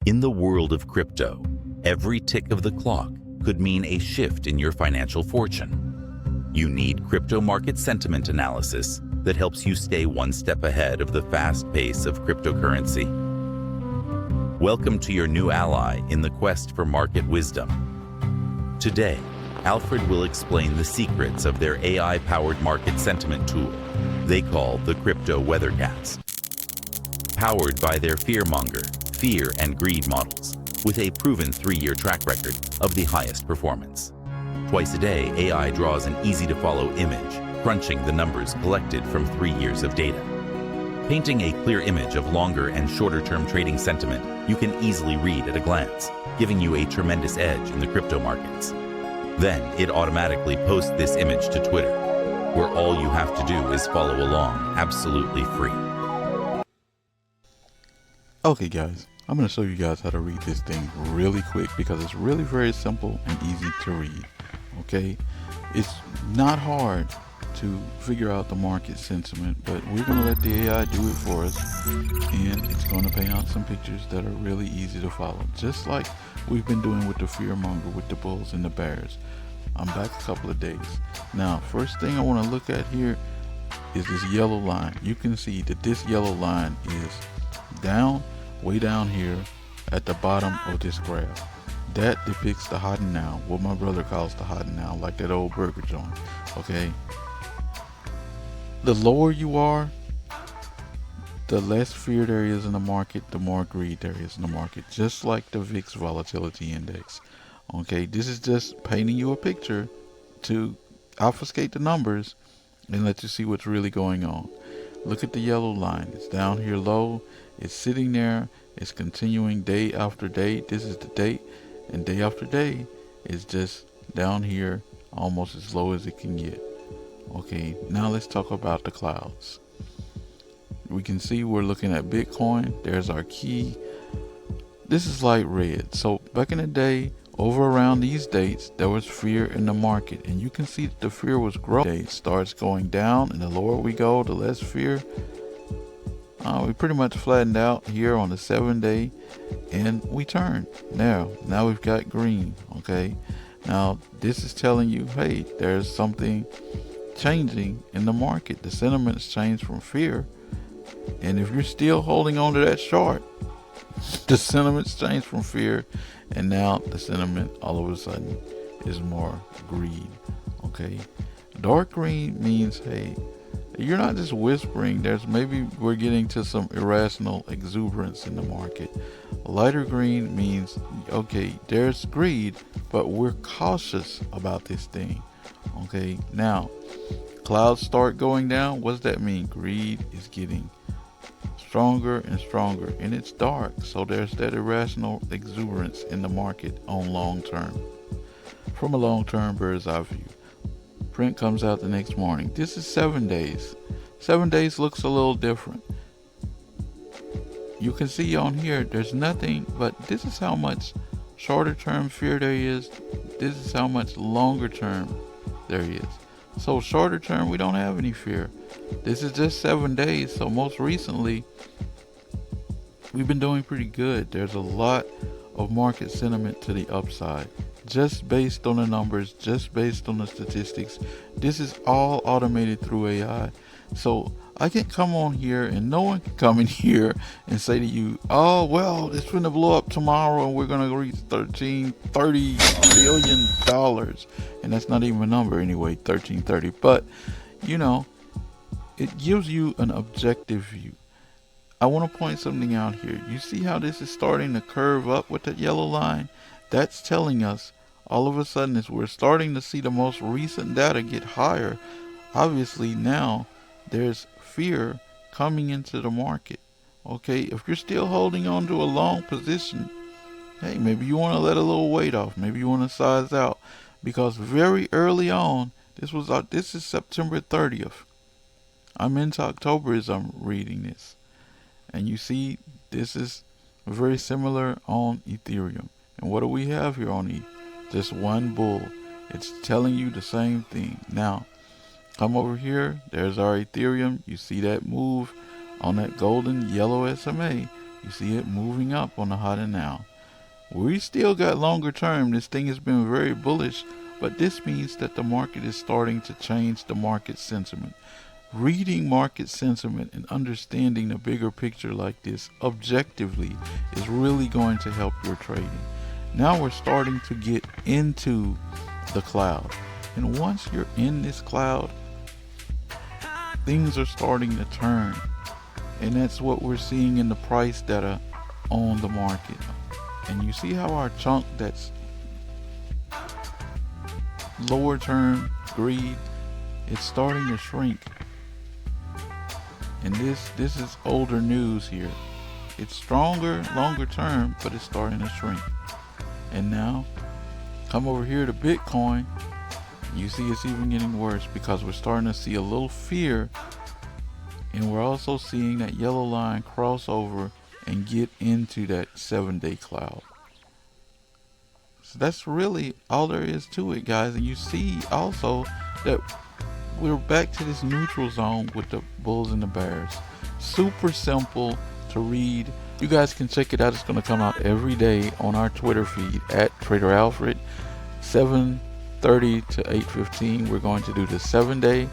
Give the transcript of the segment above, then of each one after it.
In the world of crypto, every tick of the clock could mean a shift in your financial fortune. You need crypto market sentiment analysis that helps you stay one step ahead of the fast pace of cryptocurrency. Welcome to your new ally in the quest for market wisdom. Today, Alfred will explain the secrets of their AI-powered market sentiment tool they call the Crypto Weathercast. Powered by their fearmonger, fear and greed models, with a proven 3-year track record of the highest performance. Twice a day, AI draws an easy-to-follow image, crunching the numbers collected from 3 years of data. Painting a clear image of longer and shorter-term trading sentiment you can easily read at a glance, giving you a tremendous edge in the crypto markets. Then, it automatically posts this image to Twitter, where all you have to do is follow along absolutely free. Okay guys, I'm going to show you guys how to read this thing really quick because it's really very simple and easy to read. Okay, it's not hard to figure out the market sentiment, but we're going to let the AI do it for us, and it's going to paint out some pictures that are really easy to follow, just like we've been doing with the fearmonger with the bulls and the bears. I'm back a couple of days. Now, first thing I want to look at here is this yellow line. You can see that this yellow line is down, way down here at the bottom of this graph. That depicts the hot and now, what my brother calls the hot and now, like that old burger joint. Okay, the lower you are, the less fear there is in the market, the more greed there is in the market, just like the VIX volatility index. Okay, this is just painting you a picture to obfuscate the numbers and let you see what's really going on. Look at the yellow line. It's down here low. It's sitting there. It's continuing day after day. This is the date, and day after day is just down here, almost as low as it can get. Okay, now let's talk about the clouds. We can see we're looking at Bitcoin. There's our key. This is light red. So back in the day, over around these dates, there was fear in the market, and you can see that the fear was growing. It starts going down, and the lower we go, the less fear. We pretty much flattened out here on the 7-day, and we turned. Now we've got green. Okay, now this is telling you, hey, there's something changing in the market. The sentiment's changed from fear, and if you're still holding on to that short, the sentiment's changed from fear, and now the sentiment all of a sudden is more greed. Okay, dark green means, hey, you're not just whispering, there's maybe we're getting to some irrational exuberance in the market. Lighter green means, okay, there's greed, but we're cautious about this thing. Okay, now clouds start going down. What does that mean? Greed is getting stronger and stronger, and it's dark, so there's that irrational exuberance in the market on long term. From a long term bird's eye view, print comes out the next morning. This is 7 days. 7 days looks a little different. You can see on here there's nothing, but this is how much shorter term fear there is. This is how much longer term there is. So shorter term, we don't have any fear. This is just 7 days. So most recently, we've been doing pretty good. There's a lot of market sentiment to the upside, just based on the numbers, just based on the statistics. This is all automated through AI. So I can come on here, and no one can come in here and say to you, oh, well, it's going to blow up tomorrow and we're going to reach $30 billion. And that's not even a number anyway, 1330. But, you know, it gives you an objective view. I want to point something out here. You see how this is starting to curve up with that yellow line? That's telling us all of a sudden, as we're starting to see the most recent data get higher, obviously now there's fear coming into the market. Okay, if you're still holding on to a long position, hey, maybe you want to let a little weight off. Maybe you want to size out, because very early on, this is September 30th. I'm into October as I'm reading this, and you see this is very similar on Ethereum. And what do we have here on ETH? Just one bull. It's telling you the same thing. Now, come over here. There's our Ethereum. You see that move on that golden yellow SMA. You see it moving up on the hot and now. We still got longer term. This thing has been very bullish, but this means that the market is starting to change the market sentiment. Reading market sentiment and understanding the bigger picture like this objectively is really going to help your trading. Now we're starting to get into the cloud. And once you're in this cloud, things are starting to turn. And that's what we're seeing in the price data on the market. And you see how our chunk that's lower term greed, it's starting to shrink. And this is older news here. It's stronger, longer term, but it's starting to shrink. And now, come over here to Bitcoin. You see it's even getting worse because we're starting to see a little fear. And we're also seeing that yellow line cross over and get into that 7-day cloud. So that's really all there is to it, guys. And you see also that we're back to this neutral zone with the bulls and the bears. Super simple to read. You guys can check it out. It's going to come out every day on our Twitter feed at Trader Alfred, 7:30 to 8:15. We're going to do the 7-day,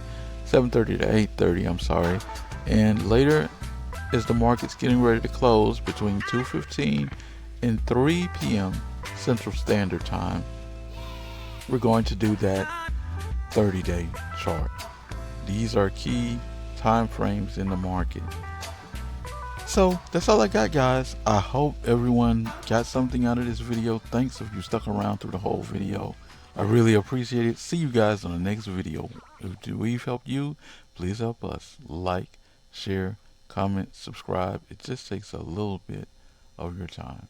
7:30 to 8:30. I'm sorry. And later, as the market's getting ready to close between 2:15 and 3 p.m. Central Standard Time, we're going to do that 30-day chart. These are key time frames in the market. So that's all I got, guys. I hope everyone got something out of this video. Thanks if you stuck around through the whole video. I really appreciate it. See you guys on the next video. If we've helped you, please help us. Like, share, comment, subscribe. It just takes a little bit of your time.